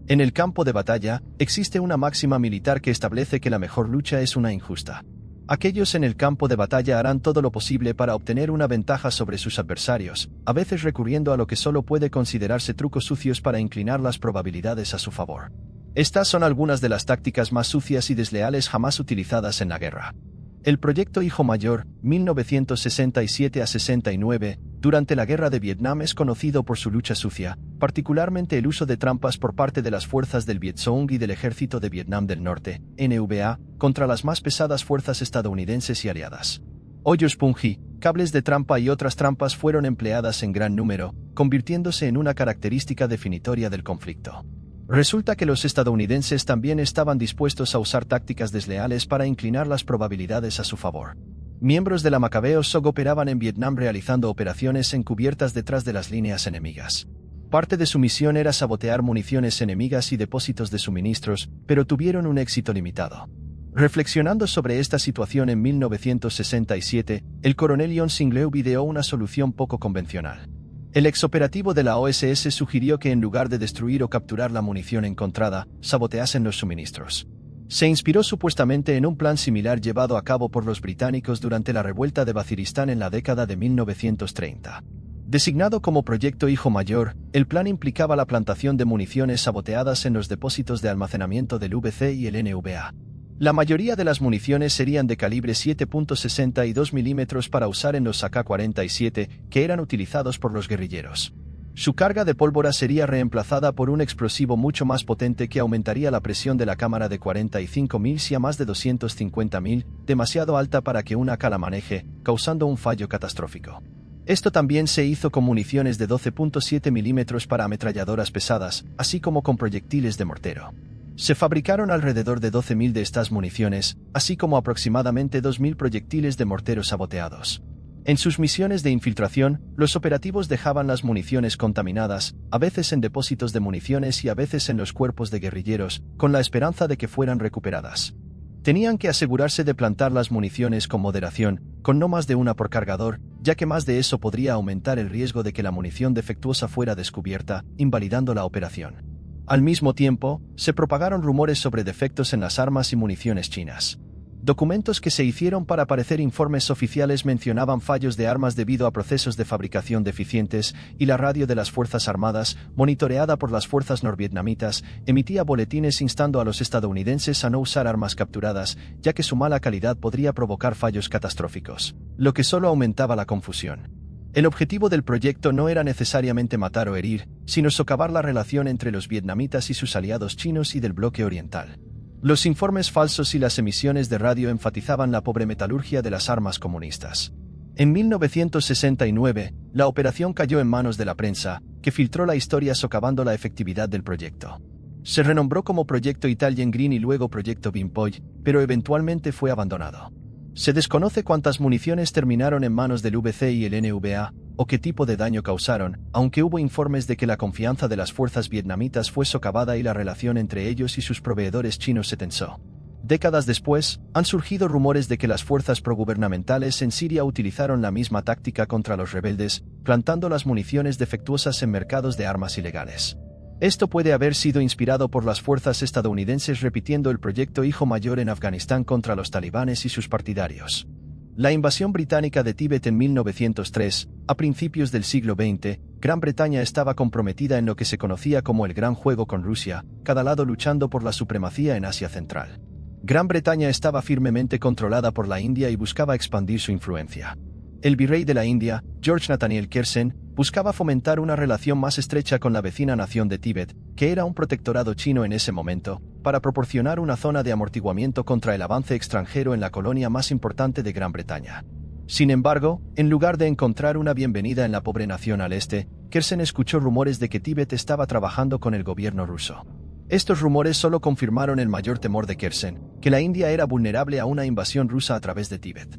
En el campo de batalla, existe una máxima militar que establece que la mejor lucha es una injusta. Aquellos en el campo de batalla harán todo lo posible para obtener una ventaja sobre sus adversarios, a veces recurriendo a lo que solo puede considerarse trucos sucios para inclinar las probabilidades a su favor. Estas son algunas de las tácticas más sucias y desleales jamás utilizadas en la guerra. El Proyecto Hijo Mayor, 1967 a 69, durante la Guerra de Vietnam es conocido por su lucha sucia, particularmente el uso de trampas por parte de las fuerzas del Viet Cong y del Ejército de Vietnam del Norte, NVA, contra las más pesadas fuerzas estadounidenses y aliadas. Hoyos Punji, cables de trampa y otras trampas fueron empleadas en gran número, convirtiéndose en una característica definitoria del conflicto. Resulta que los estadounidenses también estaban dispuestos a usar tácticas desleales para inclinar las probabilidades a su favor. Miembros de la Macabeo SOG operaban en Vietnam realizando operaciones encubiertas detrás de las líneas enemigas. Parte de su misión era sabotear municiones enemigas y depósitos de suministros, pero tuvieron un éxito limitado. Reflexionando sobre esta situación en 1967, el coronel Yon Singleu ideó una solución poco convencional. El exoperativo de la OSS sugirió que en lugar de destruir o capturar la munición encontrada, saboteasen los suministros. Se inspiró supuestamente en un plan similar llevado a cabo por los británicos durante la revuelta de Waziristán en la década de 1930. Designado como Proyecto Hijo Mayor, el plan implicaba la plantación de municiones saboteadas en los depósitos de almacenamiento del VC y el NVA. La mayoría de las municiones serían de calibre 7.62 mm para usar en los AK-47, que eran utilizados por los guerrilleros. Su carga de pólvora sería reemplazada por un explosivo mucho más potente que aumentaría la presión de la cámara de 45.000 a más de 250.000, demasiado alta para que un AK la maneje, causando un fallo catastrófico. Esto también se hizo con municiones de 12.7 mm para ametralladoras pesadas, así como con proyectiles de mortero. Se fabricaron alrededor de 12.000 de estas municiones, así como aproximadamente 2.000 proyectiles de mortero saboteados. En sus misiones de infiltración, los operativos dejaban las municiones contaminadas, a veces en depósitos de municiones y a veces en los cuerpos de guerrilleros, con la esperanza de que fueran recuperadas. Tenían que asegurarse de plantar las municiones con moderación, con no más de una por cargador, ya que más de eso podría aumentar el riesgo de que la munición defectuosa fuera descubierta, invalidando la operación. Al mismo tiempo, se propagaron rumores sobre defectos en las armas y municiones chinas. Documentos que se hicieron para parecer informes oficiales mencionaban fallos de armas debido a procesos de fabricación deficientes, y la radio de las Fuerzas Armadas, monitoreada por las fuerzas norvietnamitas, emitía boletines instando a los estadounidenses a no usar armas capturadas, ya que su mala calidad podría provocar fallos catastróficos, lo que solo aumentaba la confusión. El objetivo del proyecto no era necesariamente matar o herir, sino socavar la relación entre los vietnamitas y sus aliados chinos y del bloque oriental. Los informes falsos y las emisiones de radio enfatizaban la pobre metalurgia de las armas comunistas. En 1969, la operación cayó en manos de la prensa, que filtró la historia socavando la efectividad del proyecto. Se renombró como Proyecto Italian Green y luego Proyecto Bimpoy, pero eventualmente fue abandonado. Se desconoce cuántas municiones terminaron en manos del VC y el NVA, o qué tipo de daño causaron, aunque hubo informes de que la confianza de las fuerzas vietnamitas fue socavada y la relación entre ellos y sus proveedores chinos se tensó. Décadas después, han surgido rumores de que las fuerzas progubernamentales en Siria utilizaron la misma táctica contra los rebeldes, plantando las municiones defectuosas en mercados de armas ilegales. Esto puede haber sido inspirado por las fuerzas estadounidenses repitiendo el Proyecto Hijo Mayor en Afganistán contra los talibanes y sus partidarios. La invasión británica de Tíbet en 1903, a principios del siglo XX, Gran Bretaña estaba comprometida en lo que se conocía como el Gran Juego con Rusia, cada lado luchando por la supremacía en Asia Central. Gran Bretaña estaba firmemente controlada por la India y buscaba expandir su influencia. El virrey de la India, George Nathaniel Kersen, buscaba fomentar una relación más estrecha con la vecina nación de Tíbet, que era un protectorado chino en ese momento, para proporcionar una zona de amortiguamiento contra el avance extranjero en la colonia más importante de Gran Bretaña. Sin embargo, en lugar de encontrar una bienvenida en la pobre nación al este, Kersen escuchó rumores de que Tíbet estaba trabajando con el gobierno ruso. Estos rumores solo confirmaron el mayor temor de Kersen, que la India era vulnerable a una invasión rusa a través de Tíbet.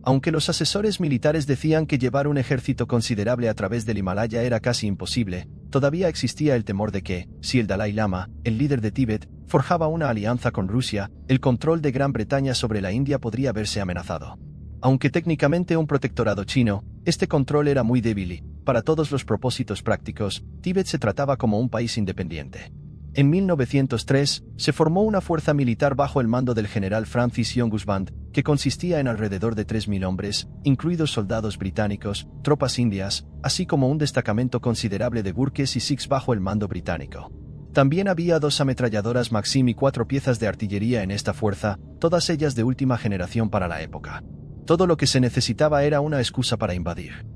Aunque los asesores militares decían que llevar un ejército considerable a través del Himalaya era casi imposible, todavía existía el temor de que, si el Dalai Lama, el líder de Tíbet, forjaba una alianza con Rusia, el control de Gran Bretaña sobre la India podría verse amenazado. Aunque técnicamente un protectorado chino, este control era muy débil y, para todos los propósitos prácticos, Tíbet se trataba como un país independiente. En 1903, se formó una fuerza militar bajo el mando del general Francis Young Husband, que consistía en alrededor de 3.000 hombres, incluidos soldados británicos, tropas indias, así como un destacamento considerable de Gurkhes y Sikhs bajo el mando británico. También había 2 ametralladoras Maxim y 4 piezas de artillería en esta fuerza, todas ellas de última generación para la época. Todo lo que se necesitaba era una excusa para invadir.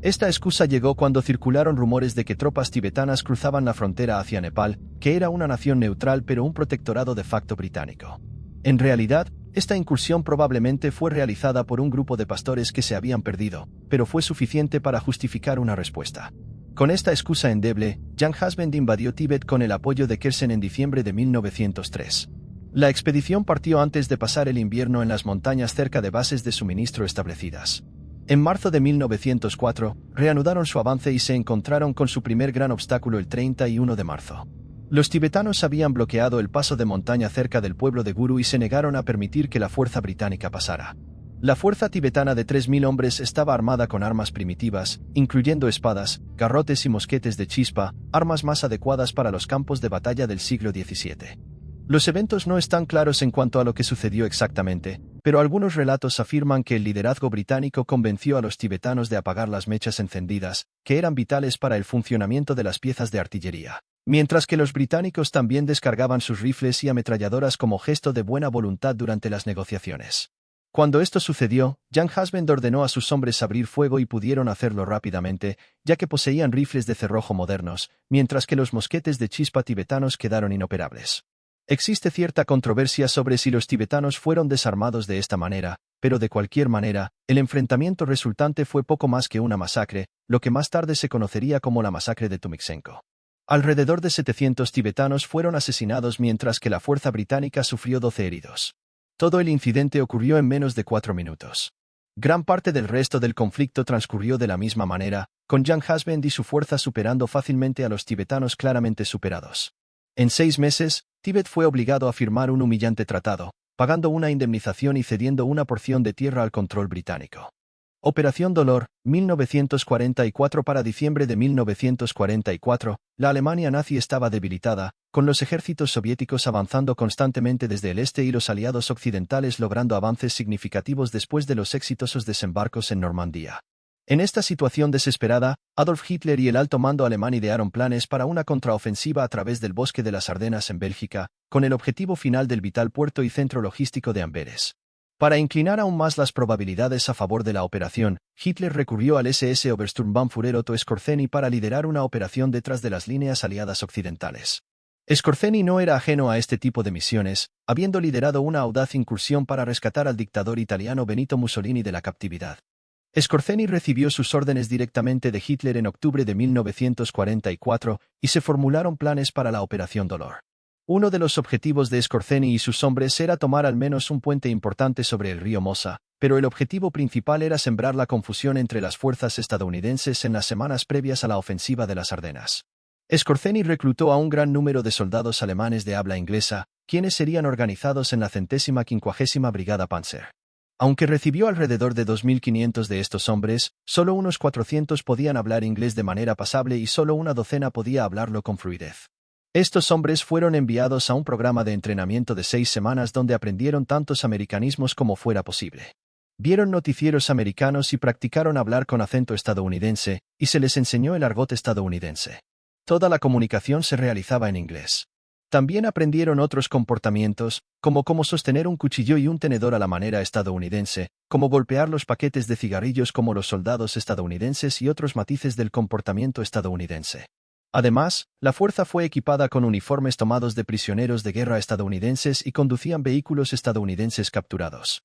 Esta excusa llegó cuando circularon rumores de que tropas tibetanas cruzaban la frontera hacia Nepal, que era una nación neutral pero un protectorado de facto británico. En realidad, esta incursión probablemente fue realizada por un grupo de pastores que se habían perdido, pero fue suficiente para justificar una respuesta. Con esta excusa endeble, Young Husband invadió Tíbet con el apoyo de Kersen en diciembre de 1903. La expedición partió antes de pasar el invierno en las montañas cerca de bases de suministro establecidas. En marzo de 1904, reanudaron su avance y se encontraron con su primer gran obstáculo el 31 de marzo. Los tibetanos habían bloqueado el paso de montaña cerca del pueblo de Guru y se negaron a permitir que la fuerza británica pasara. La fuerza tibetana de 3.000 hombres estaba armada con armas primitivas, incluyendo espadas, garrotes y mosquetes de chispa, armas más adecuadas para los campos de batalla del siglo XVII. Los eventos no están claros en cuanto a lo que sucedió exactamente, pero algunos relatos afirman que el liderazgo británico convenció a los tibetanos de apagar las mechas encendidas, que eran vitales para el funcionamiento de las piezas de artillería, mientras que los británicos también descargaban sus rifles y ametralladoras como gesto de buena voluntad durante las negociaciones. Cuando esto sucedió, Young Husband ordenó a sus hombres abrir fuego y pudieron hacerlo rápidamente, ya que poseían rifles de cerrojo modernos, mientras que los mosquetes de chispa tibetanos quedaron inoperables. Existe cierta controversia sobre si los tibetanos fueron desarmados de esta manera, pero de cualquier manera, el enfrentamiento resultante fue poco más que una masacre, lo que más tarde se conocería como la masacre de Tumiksenko. Alrededor de 700 tibetanos fueron asesinados mientras que la fuerza británica sufrió 12 heridos. Todo el incidente ocurrió en menos de 4 minutos. Gran parte del resto del conflicto transcurrió de la misma manera, con Young Husband y su fuerza superando fácilmente a los tibetanos claramente superados. En 6 meses, Tíbet fue obligado a firmar un humillante tratado, pagando una indemnización y cediendo una porción de tierra al control británico. Operación Dolor, 1944. Para diciembre de 1944, la Alemania nazi estaba debilitada, con los ejércitos soviéticos avanzando constantemente desde el este y los aliados occidentales logrando avances significativos después de los exitosos desembarcos en Normandía. En esta situación desesperada, Adolf Hitler y el alto mando alemán idearon planes para una contraofensiva a través del bosque de las Ardenas en Bélgica, con el objetivo final del vital puerto y centro logístico de Amberes. Para inclinar aún más las probabilidades a favor de la operación, Hitler recurrió al SS Obersturmbannführer Otto Skorzeny para liderar una operación detrás de las líneas aliadas occidentales. Skorzeny no era ajeno a este tipo de misiones, habiendo liderado una audaz incursión para rescatar al dictador italiano Benito Mussolini de la captividad. Skorzeny recibió sus órdenes directamente de Hitler en octubre de 1944 y se formularon planes para la Operación Dolor. Uno de los objetivos de Skorzeny y sus hombres era tomar al menos un puente importante sobre el río Mosa, pero el objetivo principal era sembrar la confusión entre las fuerzas estadounidenses en las semanas previas a la ofensiva de las Ardenas. Skorzeny reclutó a un gran número de soldados alemanes de habla inglesa, quienes serían organizados en la 150ª Brigada Panzer. Aunque recibió alrededor de 2.500 de estos hombres, solo unos 400 podían hablar inglés de manera pasable y solo una docena podía hablarlo con fluidez. Estos hombres fueron enviados a un programa de entrenamiento de 6 semanas donde aprendieron tantos americanismos como fuera posible. Vieron noticieros americanos y practicaron hablar con acento estadounidense, y se les enseñó el argot estadounidense. Toda la comunicación se realizaba en inglés. También aprendieron otros comportamientos, como cómo sostener un cuchillo y un tenedor a la manera estadounidense, cómo golpear los paquetes de cigarrillos como los soldados estadounidenses y otros matices del comportamiento estadounidense. Además, la fuerza fue equipada con uniformes tomados de prisioneros de guerra estadounidenses y conducían vehículos estadounidenses capturados.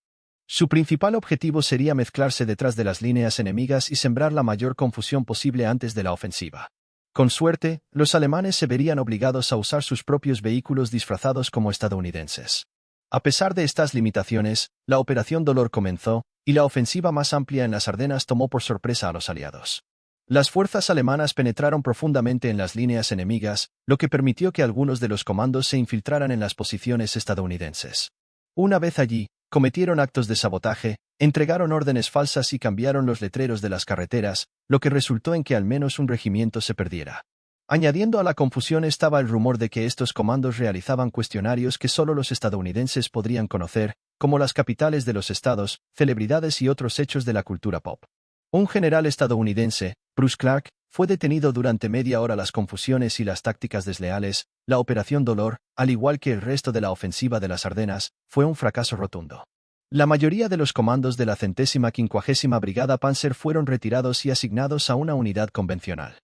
Su principal objetivo sería mezclarse detrás de las líneas enemigas y sembrar la mayor confusión posible antes de la ofensiva. Con suerte, los alemanes se verían obligados a usar sus propios vehículos disfrazados como estadounidenses. A pesar de estas limitaciones, la Operación Dolor comenzó, y la ofensiva más amplia en las Ardenas tomó por sorpresa a los aliados. Las fuerzas alemanas penetraron profundamente en las líneas enemigas, lo que permitió que algunos de los comandos se infiltraran en las posiciones estadounidenses. Una vez allí, cometieron actos de sabotaje, entregaron órdenes falsas y cambiaron los letreros de las carreteras, lo que resultó en que al menos un regimiento se perdiera. Añadiendo a la confusión estaba el rumor de que estos comandos realizaban cuestionarios que solo los estadounidenses podrían conocer, como las capitales de los estados, celebridades y otros hechos de la cultura pop. Un general estadounidense, Bruce Clark, fue detenido durante media hora. Las confusiones y las tácticas desleales, la Operación Dolor, al igual que el resto de la ofensiva de las Ardenas, fue un fracaso rotundo. La mayoría de los comandos de la 150ª Brigada Panzer fueron retirados y asignados a una unidad convencional.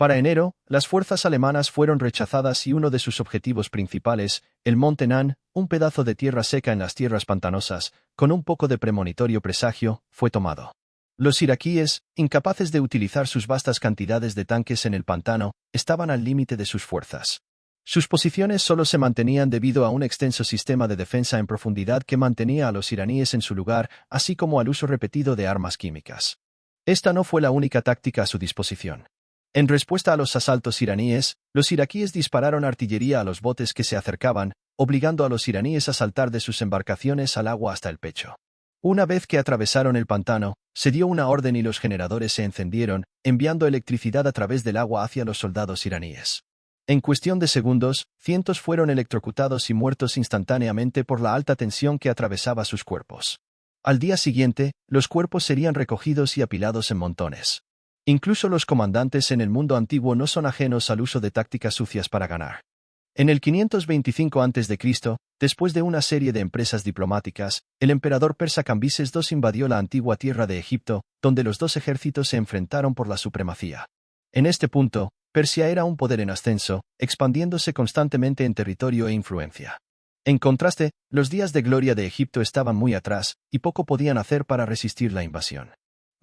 Para enero, las fuerzas alemanas fueron rechazadas y uno de sus objetivos principales, el Monte Nan, un pedazo de tierra seca en las tierras pantanosas, con un poco de premonitorio presagio, fue tomado. Los iraquíes, incapaces de utilizar sus vastas cantidades de tanques en el pantano, estaban al límite de sus fuerzas. Sus posiciones solo se mantenían debido a un extenso sistema de defensa en profundidad que mantenía a los iraníes en su lugar, así como al uso repetido de armas químicas. Esta no fue la única táctica a su disposición. En respuesta a los asaltos iraníes, los iraquíes dispararon artillería a los botes que se acercaban, obligando a los iraníes a saltar de sus embarcaciones al agua hasta el pecho. Una vez que atravesaron el pantano, se dio una orden y los generadores se encendieron, enviando electricidad a través del agua hacia los soldados iraníes. En cuestión de segundos, cientos fueron electrocutados y muertos instantáneamente por la alta tensión que atravesaba sus cuerpos. Al día siguiente, los cuerpos serían recogidos y apilados en montones. Incluso los comandantes en el mundo antiguo no son ajenos al uso de tácticas sucias para ganar. En el 525 a.C., después de una serie de empresas diplomáticas, el emperador persa Cambises II invadió la antigua tierra de Egipto, donde los dos ejércitos se enfrentaron por la supremacía. En este punto, Persia era un poder en ascenso, expandiéndose constantemente en territorio e influencia. En contraste, los días de gloria de Egipto estaban muy atrás, y poco podían hacer para resistir la invasión.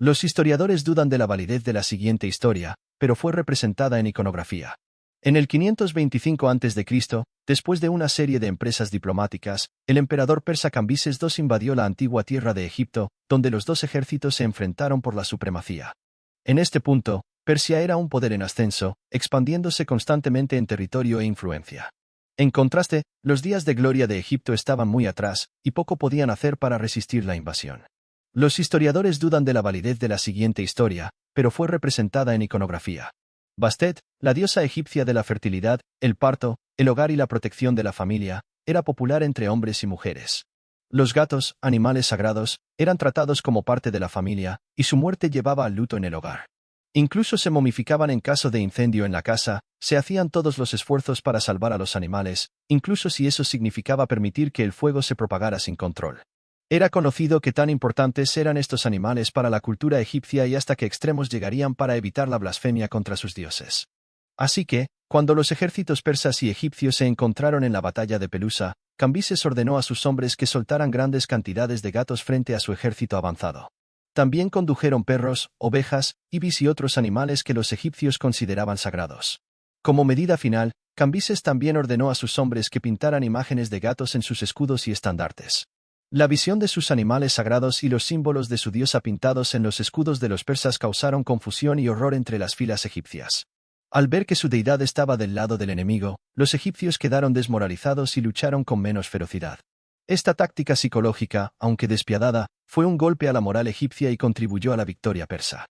Los historiadores dudan de la validez de la siguiente historia, pero fue representada en iconografía. En el 525 a.C., después de una serie de empresas diplomáticas, el emperador persa Cambises II invadió la antigua tierra de Egipto, donde los dos ejércitos se enfrentaron por la supremacía. En este punto, Persia era un poder en ascenso, expandiéndose constantemente en territorio e influencia. En contraste, los días de gloria de Egipto estaban muy atrás, y poco podían hacer para resistir la invasión. Los historiadores dudan de la validez de la siguiente historia, pero fue representada en iconografía. Bastet, la diosa egipcia de la fertilidad, el parto, el hogar y la protección de la familia, era popular entre hombres y mujeres. Los gatos, animales sagrados, eran tratados como parte de la familia, y su muerte llevaba al luto en el hogar. Incluso se momificaban en caso de incendio en la casa, se hacían todos los esfuerzos para salvar a los animales, incluso si eso significaba permitir que el fuego se propagara sin control. Era conocido que tan importantes eran estos animales para la cultura egipcia y hasta qué extremos llegarían para evitar la blasfemia contra sus dioses. Así que, cuando los ejércitos persas y egipcios se encontraron en la batalla de Pelusa, Cambises ordenó a sus hombres que soltaran grandes cantidades de gatos frente a su ejército avanzado. También condujeron perros, ovejas, ibis y otros animales que los egipcios consideraban sagrados. Como medida final, Cambises también ordenó a sus hombres que pintaran imágenes de gatos en sus escudos y estandartes. La visión de sus animales sagrados y los símbolos de su diosa pintados en los escudos de los persas causaron confusión y horror entre las filas egipcias. Al ver que su deidad estaba del lado del enemigo, los egipcios quedaron desmoralizados y lucharon con menos ferocidad. Esta táctica psicológica, aunque despiadada, fue un golpe a la moral egipcia y contribuyó a la victoria persa.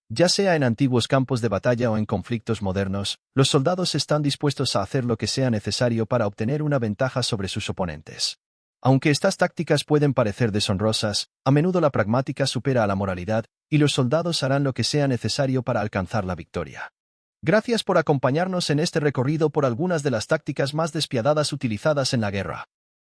Ya sea en antiguos campos de batalla o en conflictos modernos, los soldados están dispuestos a hacer lo que sea necesario para obtener una ventaja sobre sus oponentes. Aunque estas tácticas pueden parecer deshonrosas, a menudo la pragmática supera a la moralidad, y los soldados harán lo que sea necesario para alcanzar la victoria. Gracias por acompañarnos en este recorrido por algunas de las tácticas más despiadadas utilizadas en la guerra.